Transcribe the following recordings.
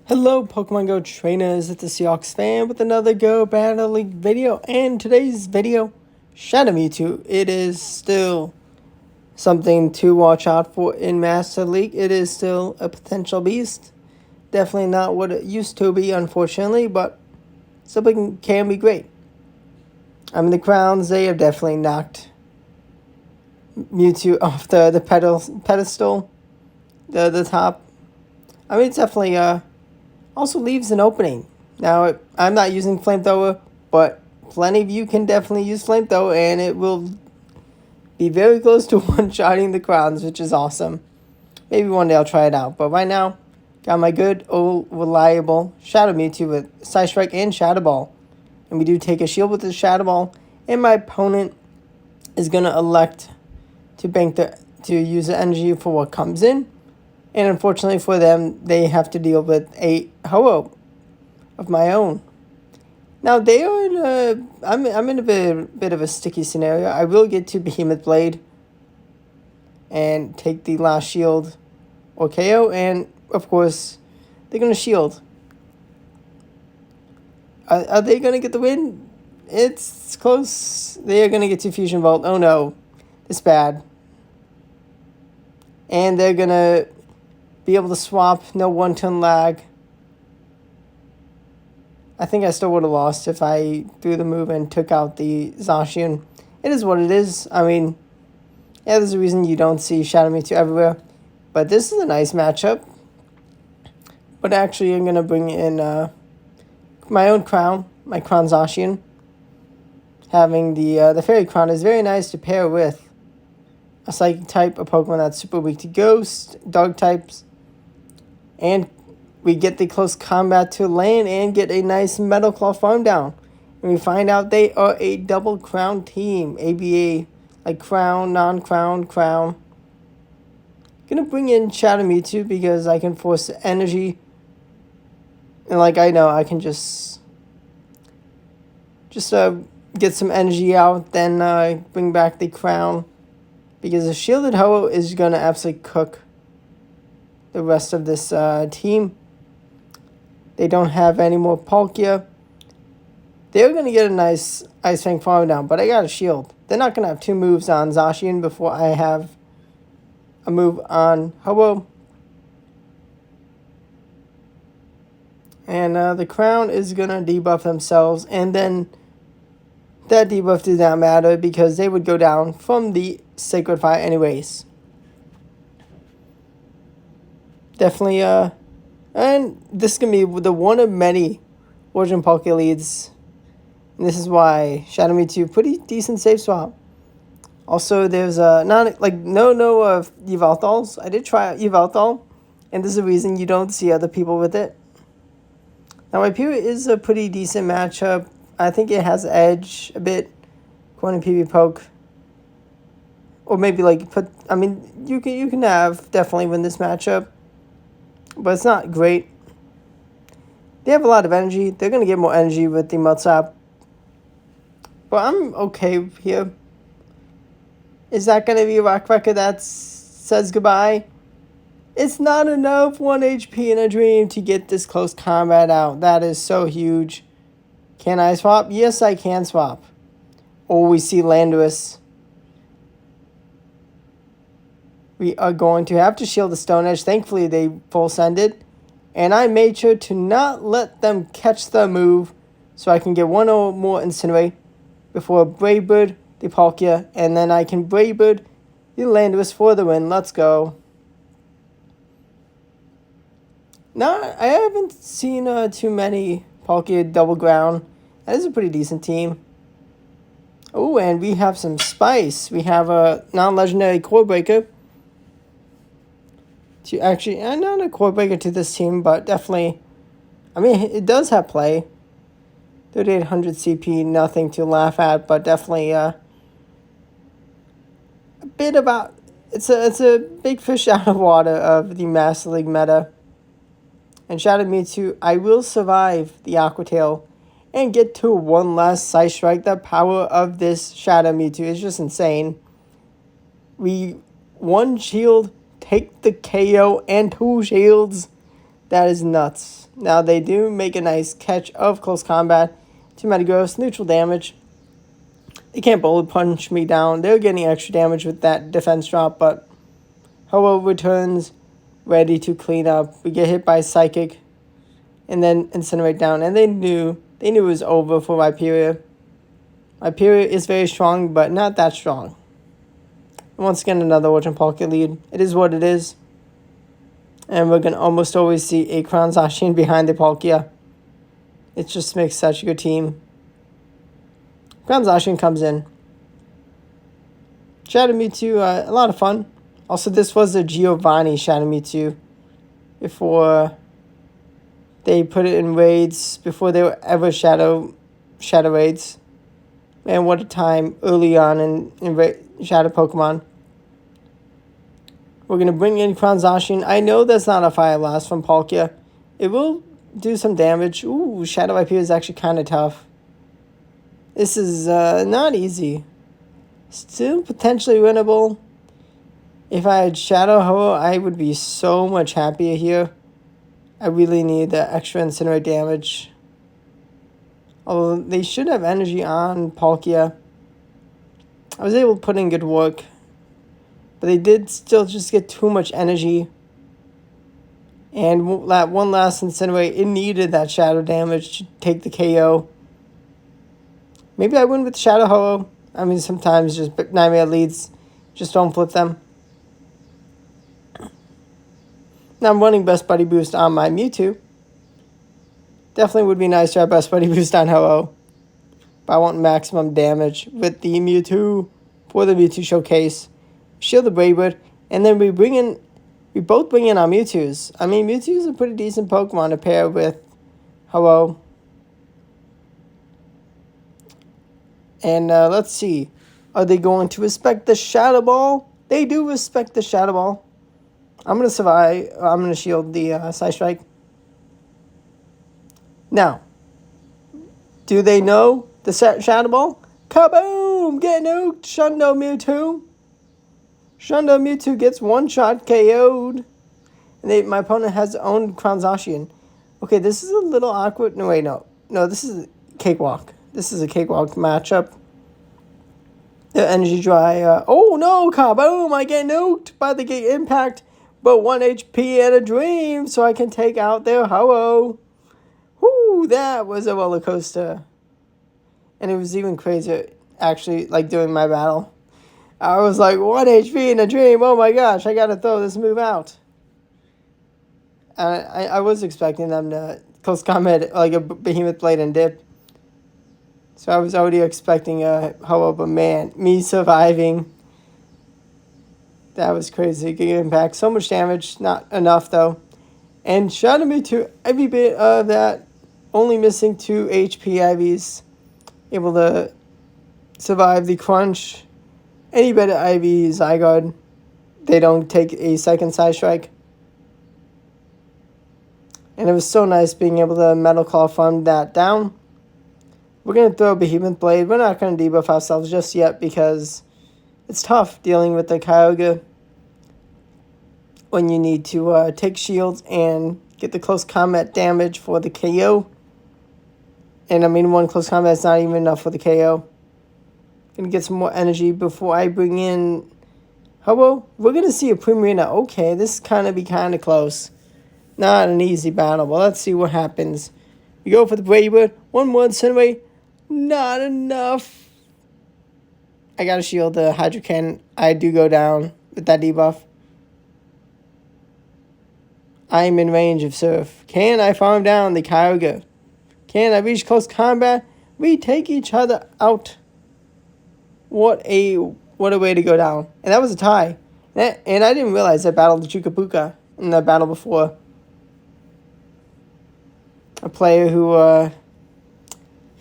Hello, Pokemon Go trainers. It's the Seahawks fan with another Go Battle League video. And today's video, Shadow Mewtwo. It is still something to watch out for in Master League. It is still a potential beast. Definitely not what it used to be, unfortunately, but something can be great. I mean, the crowns, they have definitely knocked Mewtwo off the pedestal, the top. I mean, it's definitely also leaves an opening. Now, I'm not using Flamethrower, but plenty of you can definitely use Flamethrower, and it will be very close to one-shotting the crowns, which is awesome. Maybe one day I'll try it out, but right now, got my good, old, reliable Shadow Mewtwo with Side Strike and Shadow Ball. And we do take a shield with the Shadow Ball, and my opponent is going to elect to use the energy for what comes in. And unfortunately for them, they have to deal with a Ho-Oh of my own. Now, they are in a... I'm in a bit of a sticky scenario. I will get to Behemoth Blade and take the last shield or KO. And, of course, they're going to shield. Are they going to get the win? It's close. They are going to get to Fusion Volt. Oh, no. It's bad. And they're going to be able to swap, no one-turn lag. I think I still would have lost if I threw the move and took out the Zacian. It is what it is. I mean, yeah, there's a reason you don't see Shadow Mewtwo everywhere. But this is a nice matchup. But actually, I'm going to bring in my own crown, my Crown Zacian. Having the Fairy Crown is very nice to pair with a Psychic type, a Pokemon that's super weak to Ghost, Dark types. And we get the close combat to land and get a nice Metal Claw farm down. And we find out they are a double crown team. ABA, like crown, non-crown, crown. Gonna bring in Shadow Mewtwo because I can force energy. And like I know I can just get some energy out, then bring back the crown. Because the Shielded Ho-Oh is gonna absolutely cook the rest of this team. They don't have any more Palkia. They're going to get a nice Ice Fang farm down, but I got a shield. They're not going to have two moves on Zacian before I have a move on Ho-Oh. And the Crown is going to debuff themselves, and then that debuff did not matter because they would go down from the Sacred Fire anyways. Definitely, and this is going to be the one of many Origin Palkia leads. And this is why Shadow Mewtwo, pretty decent safe swap. Also, there's no Yvelthal's. I did try Yvelthal, and there's a reason you don't see other people with it. Now, my PB is a pretty decent matchup. I think it has edge a bit, according to PB Poke. Or maybe you can have definitely win this matchup. But it's not great. They have a lot of energy. They're going to get more energy with the Mud-Sap. But I'm okay here. Is that going to be a Rock Wrecker that says goodbye? It's not enough 1 HP in a dream to get this close combat out. That is so huge. Can I swap? Yes, I can swap. Or we see Landorus. We are going to have to shield the Stone Edge. Thankfully, they full sended. And I made sure to not let them catch the move so I can get one or more Incinerate before Brave Bird, the Palkia, and then I can Brave Bird the Landorus for the win. Let's go. Now, I haven't seen too many Palkia double ground. That is a pretty decent team. Oh, and we have some spice. We have a non-legendary Core Breaker. Actually, I'm not a core breaker to this team, but definitely, I mean, it does have play. 3800 CP, nothing to laugh at, but definitely a bit about, it's a big fish out of water of the Master League meta. And Shadow Mewtwo, I will survive the Aqua Tail and get to one last Side Strike. The power of this Shadow Mewtwo is just insane. We one shield, take the KO and 2 shields. That is nuts. Now, they do make a nice catch of close combat. 2 Metagross, neutral damage. They can't bullet punch me down. They're getting extra damage with that defense drop, but Ho-Oh returns ready to clean up. We get hit by Psychic and then Incinerate down. And they knew it was over for Rhyperior. Rhyperior is very strong, but not that strong. Once again, another Origin Pocket lead. It is what it is. And we're going to almost always see a Crown Zacian behind the Palkia. It just makes such a good team. Crown Zacian comes in. Shadow Mewtwo, a lot of fun. Also, this was a Giovanni Shadow Mewtwo before they put it in raids, before they were ever Shadow raids. Man, what a time early on in Shadow Pokemon. We're going to bring in Crown Zacian. I know that's not a Fire Blast from Palkia. It will do some damage. Ooh, Shadow Rhyperior is actually kind of tough. This is not easy. Still potentially winnable. If I had Shadow Ho, I would be so much happier here. I really need the extra Incinerate damage. Although they should have energy on Palkia. I was able to put in good work. But they did still just get too much energy. And that one last Incinerate, it needed that Shadow damage to take the KO. Maybe I win with Shadow Ho. I mean, sometimes just Nightmare leads. Just don't flip them. Now I'm running Best Buddy Boost on my Mewtwo. Definitely would be nice to have Best Buddy Boost on Ho-Oh. But I want maximum damage with the Mewtwo for the Mewtwo Showcase. Shield the Braidwood, and then we both bring in our Mewtwo's. I mean, Mewtwo's a pretty decent Pokemon to pair with Ho-Oh. And let's see. Are they going to respect the Shadow Ball? They do respect the Shadow Ball. I'm going to survive. I'm going to shield the Side Strike. Now, do they know the Shadow Ball? Kaboom! Get nuked! Shundo Mewtwo. Shundo Mewtwo gets one-shot KO'd. And my opponent has owned Crown Zacian. Okay, this is a little awkward. No, wait, no. No, this is a cakewalk. This is a cakewalk matchup. The Energy Dry. Oh, no, kaboom! I get nuked by the Gate Impact. But 1 HP and a dream, so I can take out their Ho-Oh. Whoo, that was a roller coaster. And it was even crazier, actually, like, doing my battle. I was like, 1 HP in a dream. Oh my gosh, I gotta throw this move out. I was expecting them to close combat like a Behemoth Blade and dip. So I was already expecting a Ho-Oh, but man, me surviving. That was crazy. Big impact. So much damage. Not enough though. And Shadow Mewtwo, every bit of that. Only missing 2 HP IVs. Able to survive the crunch. Any better IV Zygarde, they don't take a second Side Strike. And it was so nice being able to Metal Claw farm that down. We're going to throw Behemoth Blade. We're not going to debuff ourselves just yet because it's tough dealing with the Kyogre when you need to take shields and get the close combat damage for the KO. And I mean, one close combat is not even enough for the KO. Gonna get some more energy before I bring in Ho-Oh. We're gonna see a Primarina. Okay, this is kind of close. Not an easy battle, but let's see what happens. We go for the Braidwood. 1 more Incinerate. Not enough. I gotta shield the Hydro Cannon. I do go down with that debuff. I'm in range of Surf. Can I farm down the Kyogre? Can I reach close combat? We take each other out. What a way to go down. And that was a tie. And I didn't realize I battled the Chukapuka in the battle before. A player who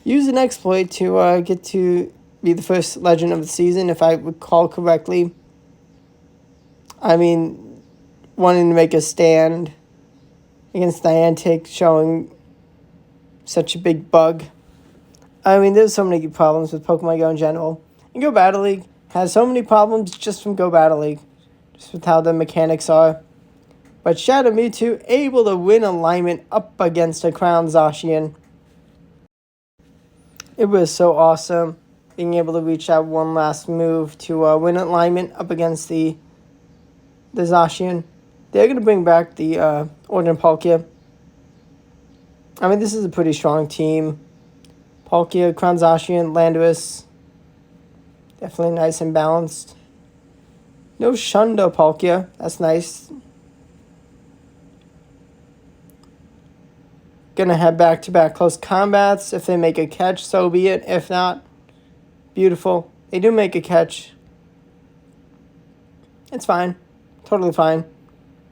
used an exploit to get to be the first legend of the season, if I recall correctly. I mean, wanting to make a stand against Niantic, showing such a big bug. I mean, there's so many problems with Pokemon Go in general. And Go Battle League has so many problems just from Go Battle League. Just with how the mechanics are. But Shadow Mewtwo able to win alignment up against a Crown Zacian. It was so awesome being able to reach that one last move to win alignment up against the Zacian. They're going to bring back the Ordinary Palkia. I mean, this is a pretty strong team. Palkia, Crown Zacian, Landorus. Definitely nice and balanced. No Shundo Palkia. That's nice. Gonna have back-to-back close combats. If they make a catch, so be it. If not, beautiful. They do make a catch. It's fine. Totally fine.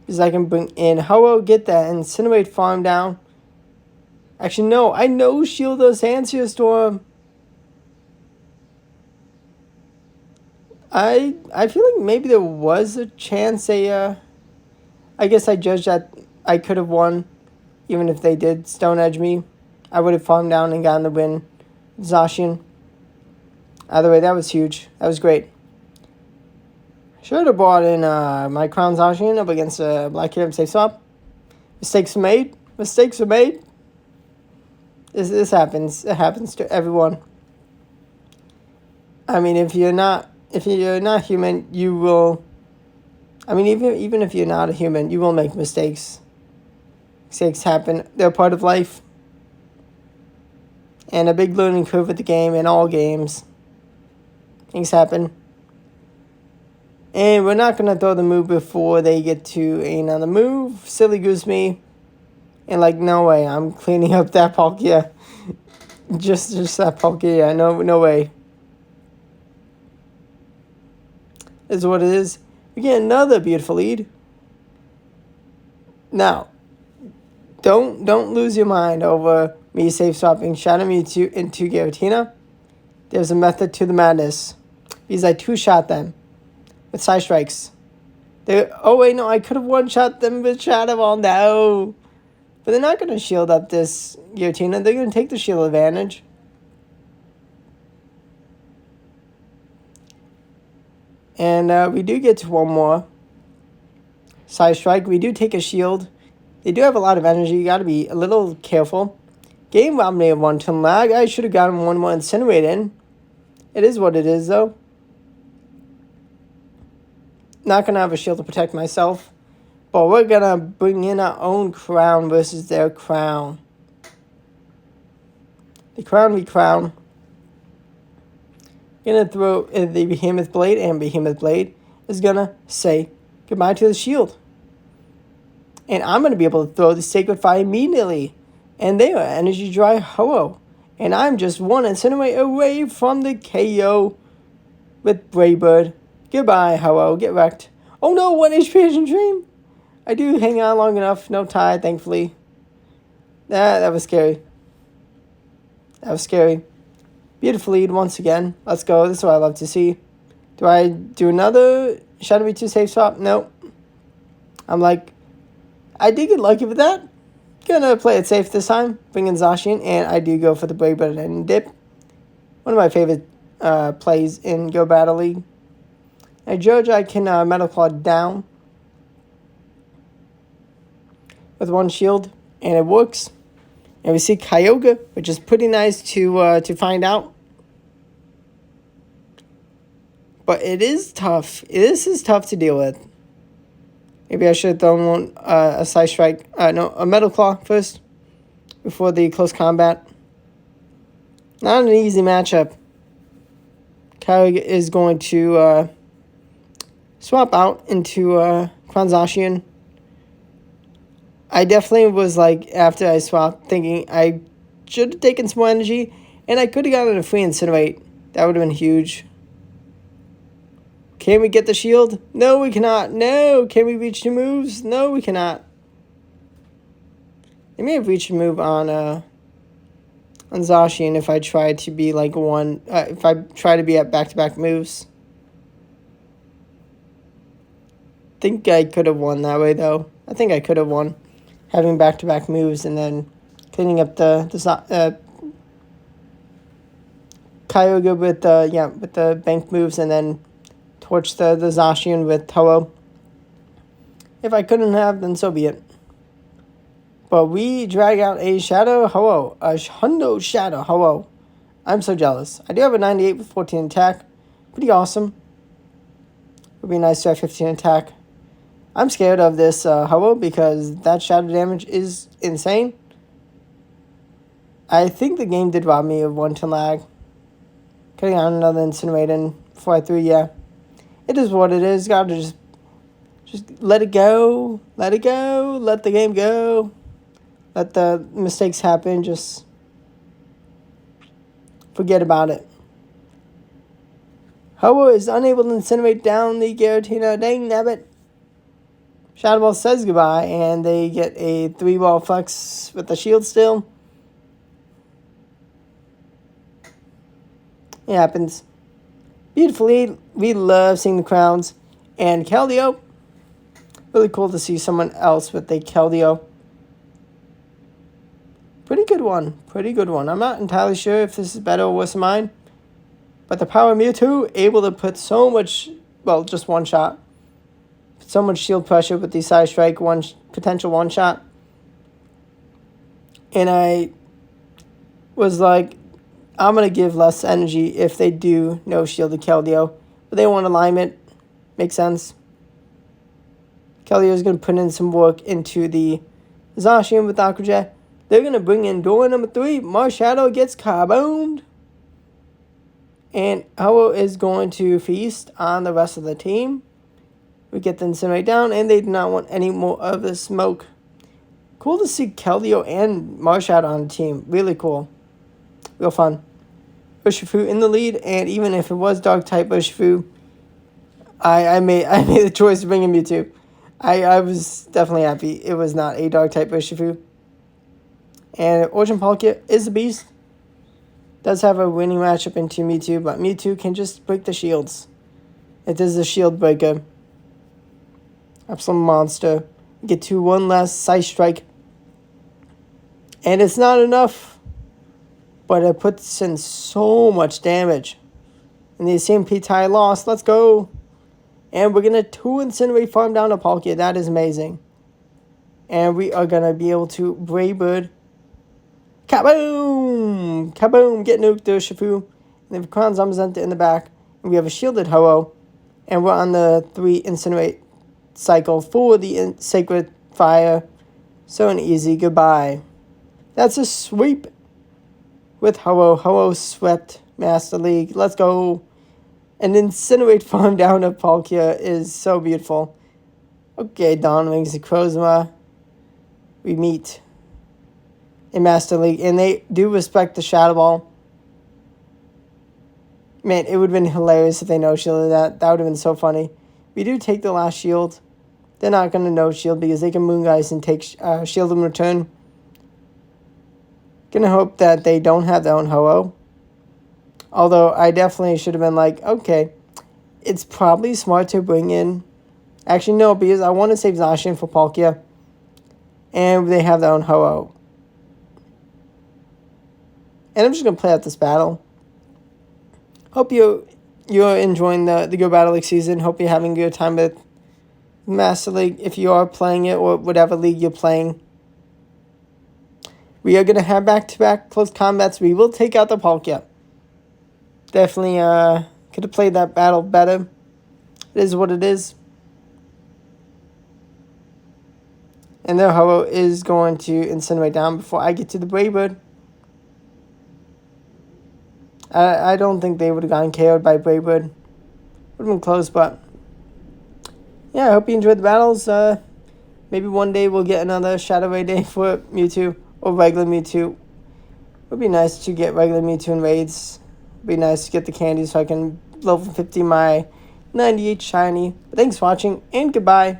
Because I can bring in Ho-Oh, get that Incinerate farm down. Actually, no. I know Shield does Answer Storm. I feel like maybe there was a chance I guess I judged that I could have won. Even if they did Stone Edge me, I would have farmed down and gotten the win. Zacian. Either way, that was huge. That was great. Should have brought in my Crown Zacian up against Black Hero Safe Swap. Mistakes were made. Mistakes were made. This happens. It happens to everyone. I mean, if you're not human, you will. I mean, even if you're not a human, you will make mistakes. Mistakes happen. They're part of life. And a big learning curve with the game in all games. Things happen. And we're not going to throw the move before they get to another move. Silly goose me. And like, no way. I'm cleaning up that Palkia. just that Palkia. Yeah, no way. This is what it is. We get another beautiful lead. Now, don't lose your mind over me safe swapping Shadow Mewtwo into Giratina. There's a method to the madness. Because I two-shot them with Side Strikes. Oh wait, no, I could have one-shot them with Shadow Ball. No. But they're not going to shield up this Giratina. They're going to take the shield advantage. And we do get to one more Side Strike. We do take a shield. They do have a lot of energy. You got to be a little careful. Game robbed me of one turn lag. I should have gotten one more Incinerate in. It is what it is, though. Not going to have a shield to protect myself. But we're going to bring in our own Crown versus their Crown. The Crown v Crown. Going to throw the Behemoth Blade, and Behemoth Blade is going to say goodbye to the shield. And I'm going to be able to throw the Sacred Fire immediately. And they are Energy Dry Ho-Oh. And I'm just one Incinerate away from the KO with Brave Bird. Goodbye, Ho-Oh. Get wrecked. Oh no, 1 HP Asian Dream. I do hang on long enough. No tie, thankfully. That was scary. That was scary. Beautiful lead once again. Let's go. This is what I love to see. Do I do another Shadow Mewtwo safe swap? Nope. I'm like, I did get lucky with that. Gonna play it safe this time. Bring in Zacian, and I do go for the Brave Bird and Dip. One of my favorite plays in Go Battle League. I judge I can Metal Claw down with one shield, and it works. And we see Kyogre, which is pretty nice to find out. But it is tough. This is tough to deal with. Maybe I should have thrown one, a Side Strike. A Metal Claw first before the close combat. Not an easy matchup. Kyogre is going to swap out into Crown Zacian. I definitely was like, after I swapped, thinking I should have taken some more energy, and I could have gotten a free Incinerate. That would have been huge. Can we get the shield? No, we cannot. No. Can we reach 2 moves? No, we cannot. They may have reached a move on Zacian if I tried to be like one. If I try to be at back-to-back moves. Think I could have won that way though. I think I could have won, having back-to-back moves and then cleaning up the Kyogre with the bank moves and then torch the Zacian with Ho-Oh. If I couldn't have, then so be it. But we drag out a Shadow Ho-Oh. A Hundo Shadow Ho-Oh. I'm so jealous. I do have a 98 with 14 attack. Pretty awesome. Would be nice to have 15 attack. I'm scared of this Ho-Oh because that shadow damage is insane. I think the game did rob me of 1 lag. Cutting out another Incinerator before I threw, yeah. It is what it is. Gotta just let it go. Let it go. Let the game go. Let the mistakes happen. Just forget about it. Ho-Oh is unable to incinerate down the Giratina. Dang nabbit. Shadow Ball says goodbye, and they get a 3-ball flex with the shield still. It happens. Beautifully, we love seeing the crowns. And Keldeo. Really cool to see someone else with a Keldeo. Pretty good one. Pretty good one. I'm not entirely sure if this is better or worse than mine. But the Power Mewtwo, able to put so much, well, just one shot. So much shield pressure with the Side Strike, potential one shot. And I was like, I'm going to give less energy if they do no shield to Keldeo. But they want alignment. Makes sense. Keldeo is going to put in some work into the Zacian with Aqua Jet. They're going to bring in door number 3. Marshadow gets kaboomed. And Ho-Oh is going to feast on the rest of the team. We get the Incinerate down, and they do not want any more of the smoke. Cool to see Keldeo and Marshadow on the team. Really cool. Real fun. Urshifu in the lead, and even if it was Dark-type Urshifu, I made the choice to bring in Mewtwo. I was definitely happy it was not a Dark-type Urshifu. And Origin Palkia is a beast. Does have a winning matchup into Mewtwo, but Mewtwo can just break the shields. It is a shield breaker. Absolute monster. Get to one last Side Strike. And it's not enough. But it puts in so much damage. And the SMP tie lost. Let's go. And we're going to 2 Incinerate farm down to Palkia. That is amazing. And we are going to be able to Brave Bird. Kaboom! Kaboom! Get nuked there, Shifu. And they have Crown Zamazenta in the back. And we have a shielded Ho-Oh. And we're on the 3 Incinerate cycle for the Sacred Fire. So an easy goodbye. That's a sweep with Ho-Oh. Ho-Oh swept Master League. Let's go. An Incinerate farm down to Palkia is so beautiful. Okay, Dawnwings and Crozma. We meet in Master League. And they do respect the Shadow Ball. Man, it would have been hilarious if they no-shielded that. That would have been so funny. We do take the last shield. They're not going to no-shield because they can Moongeist and take shield in return. Gonna hope that they don't have their own Ho-Oh. Although I definitely should have been like, okay, it's probably smart to bring in... Actually, no, because I want to save Zacian for Palkia. And they have their own Ho-Oh. And I'm just going to play out this battle. Hope you're enjoying the Go Battle League season. Hope you're having a good time with Master League if you are playing it or whatever league you're playing. We are going to have back-to-back close combats. We will take out the Palkia. Definitely could have played that battle better. It is what it is. And their Ho-Oh is going to Incinerate down before I get to the Brave Bird. I don't think they would have gotten KO'd by Brave Bird. Would have been close, but... Yeah, I hope you enjoyed the battles. Maybe one day we'll get another Shadow Raid day for Mewtwo. Or regular Mewtwo. It would be nice to get regular Mewtwo in raids. It would be nice to get the candy so I can level 50 my 98 shiny. But thanks for watching, and goodbye.